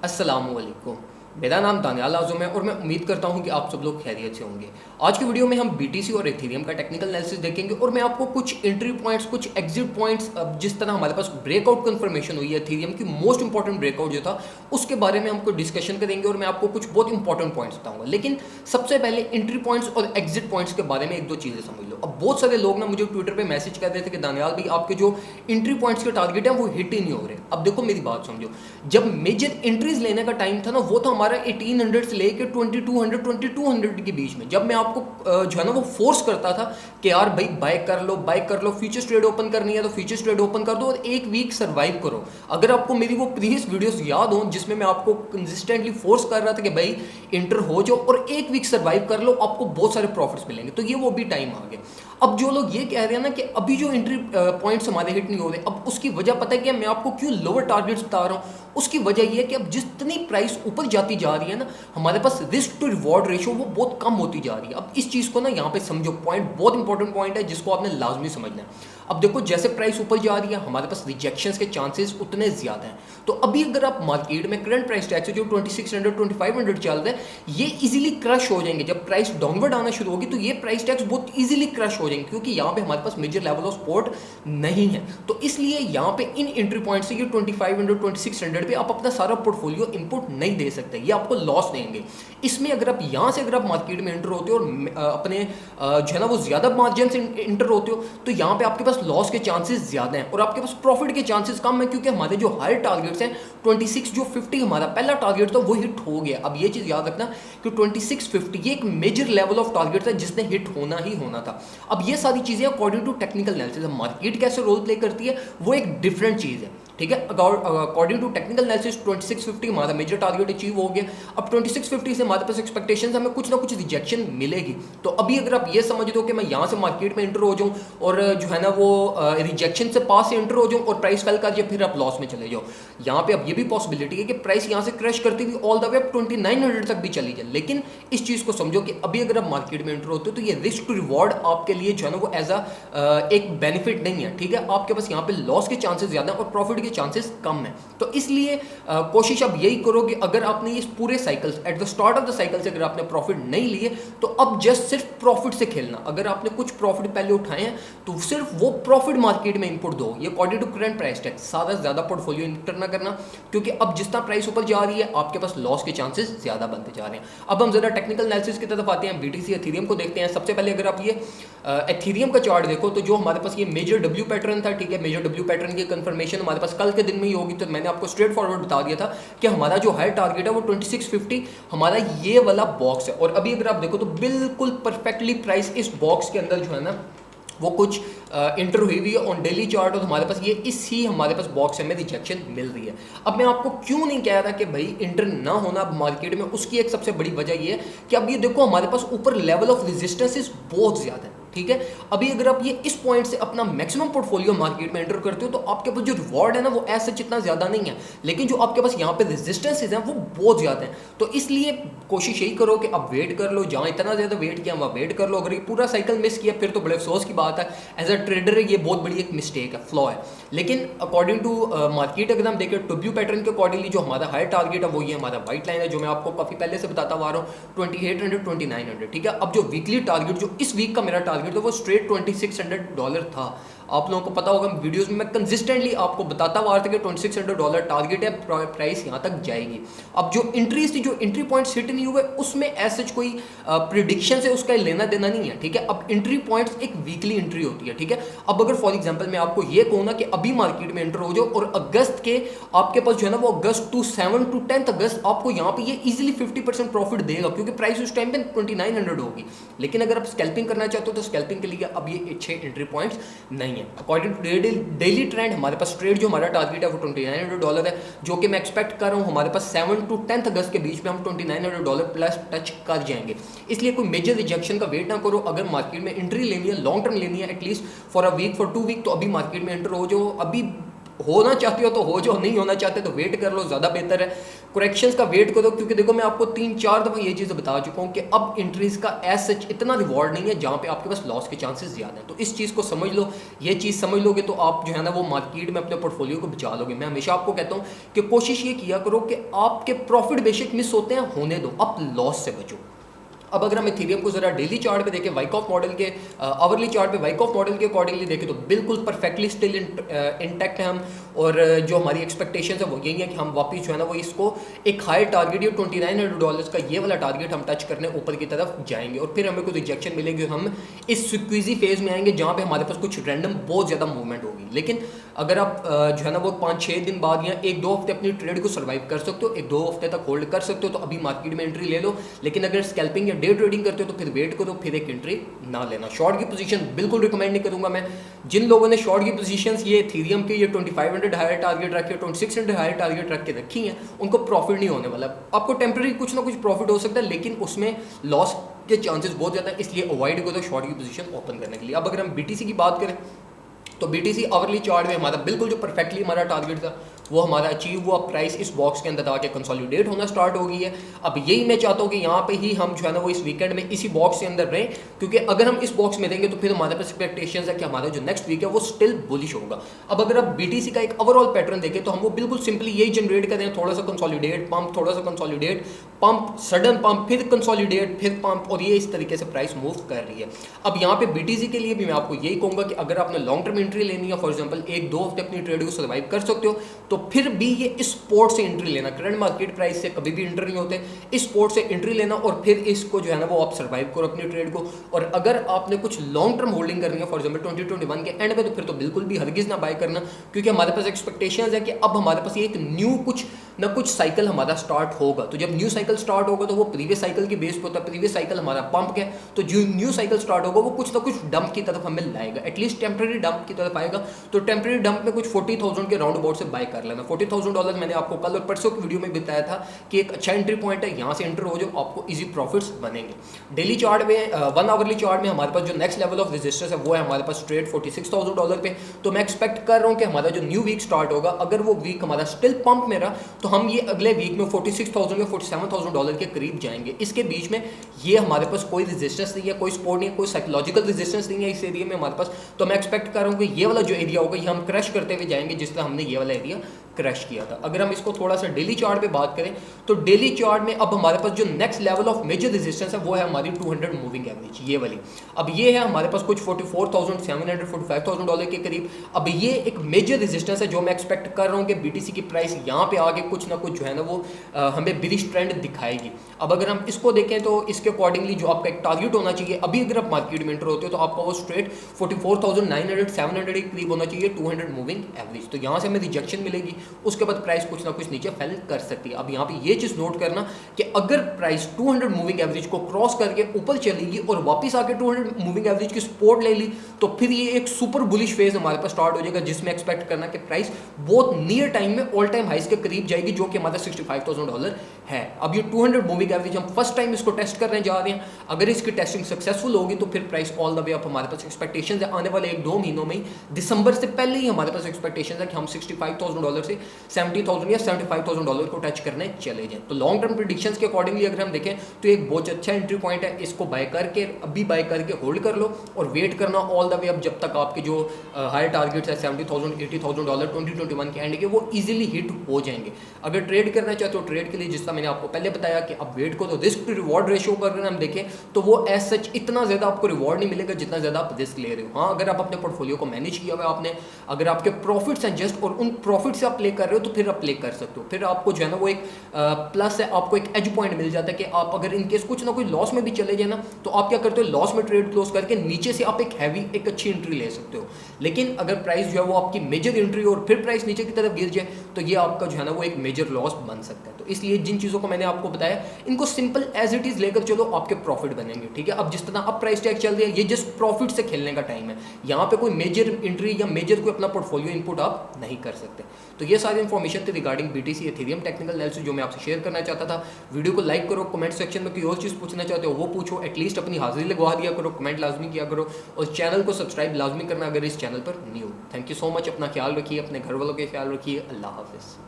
अस्सलामुअलैकुम। मेरा नाम दानियाल आज़म है और मैं उम्मीद करता हूं कि आप सब लोग खैरियत से होंगे। आज की वीडियो में हम बीटीसी और एथेरियम का टेक्निकल एनालिसिस देखेंगे और मैं आपको कुछ एंट्री पॉइंट्स, कुछ एग्जिट पॉइंट्स, जिस तरह हमारे पास ब्रेकआउट कंफर्मेशन हुई है एथेरियम की, मोस्ट इंपॉर्टेंट ब्रेकआउट जो था उसके बारे में हमको डिस्कशन करेंगे और मैं आपको कुछ बहुत इंपॉर्टेंट पॉइंट्स बताऊंगा। लेकिन सबसे पहले एंट्री पॉइंट्स और एग्जिट पॉइंट्स के बारे में एक दो चीज़ें समझ लो। अब बहुत सारे लोग ना मुझे ट्विटर पर मैसेज कर रहे थे कि दानियाल भाई आपके जो एंट्री पॉइंट्स के टारगेट हैं वो हिट ही नहीं हो रहे। अब देखो मेरी बात समझो, जब मेजर एंट्रीज लेने का टाइम था ना वो तो हमारा 1800 से लेके 2200 के बीच में, जब मैं आपको जो है ना वो फोर्स करता था कि यार भाई बाय कर लो, फ्यूचर्स ट्रेड ओपन करनी है तो फ्यूचर्स ट्रेड ओपन कर दो और एक वीक सर्वाइव करो। अगर आपको मेरी वो प्रीवियस वीडियोस याद हो जिसमें मैं आपको कंसिस्टेंटली फोर्स कर रहा था कि भाई इंटर हो जाओ और एक वीक सर्वाइव कर लो, आपको बहुत सारे प्रॉफिट्स मिलेंगे, तो ये वो भी टाइम आ गया। अब जो लोग ये कह रहे हैं ना कि अभी जो एंट्री पॉइंट्स हमारे हिट नहीं हो रहे, अब उसकी वजह पता है क्या, मैं आपको क्यों लोअर टारगेट्स बता रहा हूँ। उसकी वजह ये है कि अब जितनी प्राइस ऊपर जाती जा रही है ना, हमारे पास रिस्क टू रिवॉर्ड रेशियो वो बहुत कम होती जा रही है। अब इस चीज़ को ना यहाँ पे समझो, पॉइंट बहुत इंपॉर्टेंट पॉइंट है जिसको आपने लाजमी समझना है। अब देखो जैसे प्राइस ऊपर जा रही है हमारे पास रिजेक्शंस के चांसेस उतने ज़्यादा हैं। तो अभी अगर आप मार्केट में करंट प्राइस टैग से जो 2600 2500 चल रहा है ये इजीली क्रश हो जाएंगे। जब प्राइस डाउनवर्ड आना शुरू होगी तो ये प्राइस टैग्स बहुत इजीली क्रश हो जाएंगे, क्योंकि यहाँ पे हमारे पास मेजर लेवल ऑफ सपोर्ट नहीं है। तो इसलिए यहाँ पे इन एंट्री पॉइंट से ये 2500 2600 पे आप अपना सारा पोर्टफोलियो इनपुट नहीं दे सकते, ये आपको लॉस देंगे। इसमें अगर आप यहाँ से अगर आप मार्केट में एंटर होते हो और अपने जो है ना वो ज़्यादा मार्जिन से एंटर होते हो तो यहाँ पे आपके पास लॉस के चांसेस ज़्यादा हैं और आपके पास प्रॉफिट के चांसेस कम है, क्योंकि हमारे जो हायर टारगेट्स हैं 26 जो 50 हमारा पहला टारगेट था वो हिट हो गया। अब ये चीज़ याद रखना कि 2650 ये एक मेजर लेवल ऑफ टारगेट था जिसने हिट होना ही होना था। अब ये सारी चीज़ें according to technical analysis, market कैसे रोल प्ले करती है वो एक डिफरेंट चीज़ है, ठीक है। अकॉर्डिंग टू टेक्निकल एनालिसिस 2650 हमारा मेजर टारगेट अचीव हो गया। अब 2650 से हमारे पास एक्सपेक्टेशन हमें कुछ ना कुछ रिजेक्शन मिलेगी। तो अभी अगर आप ये समझ दो कि मैं यहाँ से मार्केट में एंटर हो जाऊँ और जो है ना वो रिजेक्शन से पास से एंटर हो जाऊँ और प्राइस फेल कर जाए, फिर आप लॉस में चले जाओ। यहाँ पे अब ये भी पॉसिबिलिटी है कि प्राइस यहाँ से क्रैश करती हुई ऑल द वे 2900 तक भी चली जाए। लेकिन इस चीज़ को समझो कि अभी अगर आप मार्केट में एंटर होते हो तो ये रिस्क टू रिवॉर्ड आपके लिए जो है ना वो एज एक बेनिफिट नहीं है, ठीक है। आपके पास यहाँ पे लॉस के चांसेस ज़्यादा और प्रॉफिट के चांसेस कम है। तो इसलिए कोशिश अब यही करो कि अगर आपने इस पूरे cycle at the start of the cycle से अगर आपने प्रॉफिट नहीं लिए तो अब जस्ट सिर्फ प्रॉफिट से खेलना। अगर आपने कुछ प्रॉफिट पहले उठाए हैं तो सिर्फ वो प्रॉफिट मार्केट में इनपुट दो, ये according to current price tag. ज़्यादा पोर्टफोलियो इंटर ना करना, क्योंकि अब जिस तरह प्राइस ऊपर जा रही है आपके पास लॉस के चांसेस ज़्यादा बनते जा रहे हैं। अब हम ज़रा टेक्निकल एनालिसिस की तरफ आते हैं, बीटीसी एथेरियम को देखते हैं। सबसे पहले अगर आप ये एथेरियम का चार्ट देखो तो जो हमारे पास ये मेजर डब्ल्यू पैटर्न था, ठीक है, मेजर डब्ल्यू पैटर्न की कंफर्मेशन हमारे पास कल के दिन में ही होगी। तो मैंने आपको स्ट्रेट फॉरवर्ड बता दिया था कि हमारा जो हाई टारगेट है वो 2650 हमारा ये वाला बॉक्स है। और अभी अगर आप देखो तो बिल्कुल परफेक्टली प्राइस इस बॉक्स के अंदर जो है ना वो कुछ इंटर हुई हुई है ऑन डेली चार्ट, और हमारे पास ये इसी हमारे पास बॉक्स में रिजेक्शन मिल रही है। अब मैं आपको क्यों नहीं कह रहा कि भाई इंटर ना होना मार्केट में, उसकी एक सबसे बड़ी वजह ये है कि अब ये देखो हमारे पास ऊपर लेवल ऑफ रेजिस्टेंस बहुत ज़्यादा है, ठीक है। अभी अगर आप ये इस पॉइंट से अपना मैक्सिमम पोर्टफोलियो मार्केट में एंटर करते हो तो आपके पास जो रिवॉर्ड है ना वो ऐसा इतना ज़्यादा नहीं है, लेकिन जो आपके पास यहाँ पे रेजिस्टेंसेज हैं वो बहुत ज़्यादा हैं। तो इसलिए कोशिश यही करो कि आप वेट कर लो, जहाँ इतना ज़्यादा वेट किया वहाँ वेट कर लो। अगर ये पूरा साइकिल मिस किया फिर तो बड़े अफसोस की बात है, एज अ ट्रेडर ये बहुत बड़ी एक मिस्टेक है, फ्लॉ है। लेकिन अकॉर्डिंग टू मार्केट अगर हम देखें डब्ल्यू पैटर्न के अकॉर्डिंगली जो हमारा हाई टारगेट है वो ये हमारा वाइट लाइन है, जो मैं आपको काफ़ी पहले से बताता हुआ रहा हूँ 2800 2900, ठीक है। अब जो वीकली टारगेट, जो इस वीक का मेरा टारगेट था वो स्ट्रेट $2600 था। आप लोगों को पता होगा वीडियोस में मैं कंसिस्टेंटली आपको बताता हुआ था कि $2600 टारगेट है, प्राइस यहाँ तक जाएगी। अब जो एंट्रीज थी, जो एंट्री पॉइंट्स हिट नहीं हुए उसमें ऐसा कोई प्रिडिक्शन से उसका लेना देना नहीं है, ठीक है। अब एंट्री पॉइंट्स एक वीकली एंट्री होती है, ठीक है। अब अगर फॉर एग्जांपल मैं आपको ये कहूँ ना कि अभी मार्केट में एंटर हो जाओ और अगस्त के आपके पास जो है ना वो अगस्त टू 7 to 10 अगस्त आपको यहाँ पे ये इजीली 50% प्रॉफिट देगा, क्योंकि प्राइस उस टाइम पे 2900 होगी। लेकिन अगर आप स्कैल्पिंग करना चाहते हो तो स्कैल्पिंग के लिए अब ये 6 एंट्री पॉइंट्स नहीं है। अकॉर्डिंग टू डेली ट्रेंड हमारे पास ट्रेड जो हमारा टारगेट है वो $2900 है, जो कि मैं एक्सपेक्ट कर रहा हूँ हमारे पास 7 to 10 अगस्त के बीच में हम $2900 प्लस टच कर जाएंगे। इसलिए कोई मेजर रिजेक्शन का वेट ना करो। अगर मार्केट में एंट्री लेनी है, लॉन्ग टर्म लेनी है, at least for a week for 2 week, तो अभी मार्केट में एंटर हो जाओ। अभी होना चाहते हो तो हो जाओ, नहीं होना चाहते तो वेट कर लो, ज़्यादा बेहतर है। करेक्शंस का वेट करो, क्योंकि देखो मैं आपको 3-4 दफ़ा ये चीज़ बता चुका हूँ कि अब एंट्रीज का एज सच इतना रिवॉर्ड नहीं है जहाँ पे आपके पास लॉस के चांसेस ज़्यादा हैं। तो इस चीज़ को समझ लो, ये चीज़ समझ लोगे तो आप जो है ना वो मार्केट में अपने पोर्टफोलियो को बचा लोगे। मैं हमेशा आपको कहता हूँ कि कोशिश ये किया करो कि आपके प्रॉफिट बेशक मिस होते हैं, होने दो, आप लॉस से बचो। अब अगर हम इथेरियम को जरा डेली चार्ट पे देखें, वाइकॉफ मॉडल के आवरली चार्ट पे वाइकॉफ मॉडल के अकॉर्डिंगली देखें तो बिल्कुल परफेक्टली स्टिल इंटैक्ट है हम, और जो हमारी एक्सपेक्टेशंस है वो यही है कि हम वापस जो है ना वो इसको एक हाई टारगेट या $2900 का ये वाला टारगेट हम टच करने ऊपर की तरफ जाएंगे, और फिर हमें कोई रिजेक्शन मिलेगी, हम इस स्क्वीजी फेज में आएंगे जहाँ पे हमारे पास कुछ रैंडम बहुत ज़्यादा मूवमेंट होगी। लेकिन अगर आप जो है ना वो 5-6 दिन बाद या 1-2 हफ्ते अपनी ट्रेड को सर्वाइव कर सकते हो, 1-2 हफ्ते तक होल्ड कर सकते हो, तो अभी मार्केट में एंट्री ले लो। लेकिन अगर स्कैल्पिंग या डे ट्रेडिंग करते हो तो फिर वेट करो, फिर एक एंट्री ना लेना। शॉर्ट की पोजीशन बिल्कुल रिकमेंड नहीं करूंगा मैं। जिन लोगों ने शॉर्ट की पोजीशंस ये इथेरियम के ये 2500 हायर टारगेट रखे, 2600 हायर टारगेट रख के रखी हैं, उनको प्रॉफिट नहीं होने वाला। आपको टेम्पररी कुछ ना कुछ प्रॉफिट हो सकता है, लेकिन उसमें लॉस के चांसेस बहुत ज़्यादा है, इसलिए अवॉइड करो शॉर्ट की पोजीशन ओपन करने के लिए। अब अगर हम बीटीसी की बात करें तो बीटीसी आवरली चार्ट में हमारा बिल्कुल जो परफेक्टली हमारा टारगेट था वो हमारा अचीव हुआ। प्राइस इस बॉक्स के अंदर आके कंसोलिडेट होना स्टार्ट हो गई है। अब यही मैं चाहता हूँ कि यहाँ पे ही हम जो है ना वो इस वीकेंड में इसी बॉक्स के अंदर रहें, क्योंकि अगर हम इस बॉक्स में रहेंगे तो फिर हमारे पास एक्सपेक्टेशंस है कि हमारा जो नेक्स्ट वीक है वो स्टिल बुलिश होगा। अब अगर आप बीटीसी का एक ओवरऑल पैटर्न देखें तो हम वो बिल्कुल सिंपली यही जनरेट करें, थोड़ा सा कंसोलिडेट पंप, थोड़ा सा कंसोलिडेट पंप, सडन पंप, फिर कंसोलिडेट, फिर पंप, और ये इस तरीके से प्राइस मूव कर रही है। अब यहाँ पे बीटीसी के लिए भी मैं आपको यही कहूँगा कि अगर आपने लॉन्ग टर्म एंट्री लेनी है, फॉर एग्जांपल 1-2 हफ्ते अपनी ट्रेड को सर्वाइव कर सकते हो, तो फिर भी ये इस स्पोर्ट से एंट्री लेना, करंट मार्केट प्राइस से कभी भी एंट्री नहीं होते, इस स्पोर्ट से एंट्री लेना और फिर इसको जो है ना वो आप सर्वाइव करो अपनी ट्रेड को। और अगर आपने कुछ लॉन्ग टर्म होल्डिंग करनी है फॉर एग्जांपल 2021 के एंड में, तो फिर तो बिल्कुल भी हरगिज ना बाय करना, क्योंकि हमारे पास एक्सपेक्टेशंस है कि अब हमारे पास ये एक न्यू कुछ ना कुछ साइकिल हमारा स्टार्ट होगा। तो जब न्यू साइकिल स्टार्ट होगा तो वो प्रीवियस साइकिल की बेस पे होता है, प्रीवियस साइकिल हमारा पंप है, तो जो न्यू साइकिल स्टार्ट होगा वो कुछ ना कुछ डंप की तरफ हमें लाएगा, एटलीस्ट टेम्पररी डंप की तरफ आएगा। तो टेम्पररी डंप में कुछ 40,000 के राउंड अबाउट से बाय कर लेना। $40,000 मैंने आपको कल और परसों की वीडियो में बताया था कि एक अच्छा एंट्री पॉइंट है, यहाँ से एंटर हो जाओ, आपको इजी प्रॉफिट्स बनेंगे। डेली चार्ट में 1 आवरली चार्ट में हमारे पास जो नेक्स्ट लेवल ऑफ रेजिस्टेंस है वो है हमारे पास स्ट्रेट $46,000 पे। तो मैं एक्सपेक्ट कर रहा हूँ कि हमारा जो न्यू वीक स्टार्ट होगा, अगर वो वीक हमारा स्टिल पंप में रहा तो हम ये अगले वीक में $46,000 या $47,000 के करीब जाएंगे। इसके बीच में ये हमारे पास कोई रेजिस्टेंस नहीं है, कोई सपोर्ट नहीं है, कोई साइकोलॉजिकल रेजिस्टेंस नहीं है इस एरिया में हमारे पास। तो मैं एक्सपेक्ट कर रहा हूँ कि ये वाला जो एरिया होगा ये हम क्रश करते हुए जाएंगे, जिस तरह हमने ये वाला एरिया क्रश किया था। अगर हम इसको थोड़ा सा डेली चार्ट पे बात करें तो डेली चार्ट में अब हमारे पास जो next level of major resistance है वो है हमारी 200 मूविंग एवरेज, ये वाली। अब ये है हमारे पास कुछ $44,700 $45,000 के करीब। अब ये एक मेजर रेजिस्टेंस है जो मैं एक्सपेक्ट कर रहा हूँ कि बीटीसी की प्राइस यहाँ पे आगे कुछ ना कुछ जो है ना वो हमें बिलिश ट्रेंड दिखाएगी। अब अगर हम इसको देखें तो इसके अकॉर्डिंगली जो आपका एक टारगेट होना चाहिए, अभी अगर आप मार्केट में एंटर होते हो तो आपका वो स्ट्रेट 44,900 700 के करीब होना चाहिए 200 मूविंग एवरेज। तो यहाँ से हमें रिजेक्शन मिलेगी, उसके बाद प्राइस कुछ ना कुछ नीचे फेल कर सकती है। अब यहाँ पे ये चीज़ नोट करना कि अगर प्राइस 200 मूविंग एवरेज को क्रॉस करके ऊपर चलेगी और वापस आके 200 मूविंग एवरेज की सपोर्ट ले ली, तो फिर ये एक सुपर बुलिश फेज हमारे पास स्टार्ट हो जाएगा, जिसमें एक्सपेक्ट करना कि प्राइस बहुत नियर टाइम में ऑल टाइम हाइस के करीब जाएगी, जो कि हमारा $65,000 है। अब ये 200 मूविंग एवरेज हम फर्स्ट टाइम इसको टेस्ट करने जा रहे हैं। अगर इसकी टेस्टिंग सक्सेसफुल होगी तो फिर price all the way up हमारे पास एक्सपेक्टेशंस है आने वाले 1-2 महीनों में, दिसंबर से पहले ही हमारे पास एक्सपेक्टेशंस है कि हम $65,000 से $70,000 या $75,000 को टच करने चले जाएं। तो लॉन्ग टर्म प्रेडिक्शंस के अकॉर्डिंगली अगर हम देखें तो एक बहुत अच्छा एंट्री पॉइंट है, इसको बाय करके अभी बाय करके होल्ड कर लो और वेट करना ऑल द वे अब जब तक आपके जो हायर टारगेट्स है $70,000 $80,000 2021 के एंड के वो इजीली हिट हो जाएंगे। अगर ट्रेड करना चाहते हो ट्रेड के लिए, जिसका मैंने आपको पहले बताया कि अब वेट को तो रिस्क टू रिवॉर्ड रेशियो पर अगर हम देखें तो वो एज सच इतना ज़्यादा आपको रिवॉर्ड नहीं मिलेगा जितना ज़्यादा आप रिस्क ले रहे हो। हाँ, अगर आप अपने पोर्टफोलियो को मैनेज किया हुआ है आपने, अगर आपके प्रॉफिट्स हैं जस्ट और उन प्रॉफिट से आप प्ले कर रहे हो तो फिर आप प्ले कर सकते हो। फिर आपको जो है ना वो एक प्लस है, आपको एक एज पॉइंट मिल जाता है कि आप अगर इनकेस कुछ ना कुछ लॉस में भी चले जाए ना तो आप क्या करते हो, लॉस में ट्रेड क्लोज करके नीचे से आप एक हैवी एक अच्छी एंट्री ले सकते हो। लेकिन अगर प्राइस जो है वो आपकी मेजर एंट्री और फिर प्राइस नीचे की तरफ गिर जाए तो ये आपका जो है ना वो एक मेजर लॉस बन सकता है। तो इसलिए जिन चीज़ों को मैंने आपको बताया इनको सिंपल एज इट इज़ लेकर चलो, आपके प्रॉफिट बनेंगे। ठीक है, अब जिस तरह अब प्राइस टैग चल रही है ये जस्ट प्रॉफिट से खेलने का टाइम है, यहाँ पे कोई मेजर एंट्री या मेजर कोई अपना पोर्टफोलियो इनपुट आप नहीं कर सकते। तो ये सारी इन्फॉर्मेशन थी regarding BTC Ethereum technical analysis जो मैं आपसे शेयर करना चाहता था। वीडियो को लाइक करो, कमेंट सेक्शन में कोई और चीज़ पूछना चाहते हो वो पूछो, एटलीस्ट अपनी हाजिरी लगवा दिया करो, कमेंट लाजमी किया करो और चैनल को सब्सक्राइब लाजमी करना अगर इस चैनल पर new. Thank you so much, अपना ख्याल रखिए, अपने घर वालों का ख्याल रखिए, अल्लाह हाफिज़।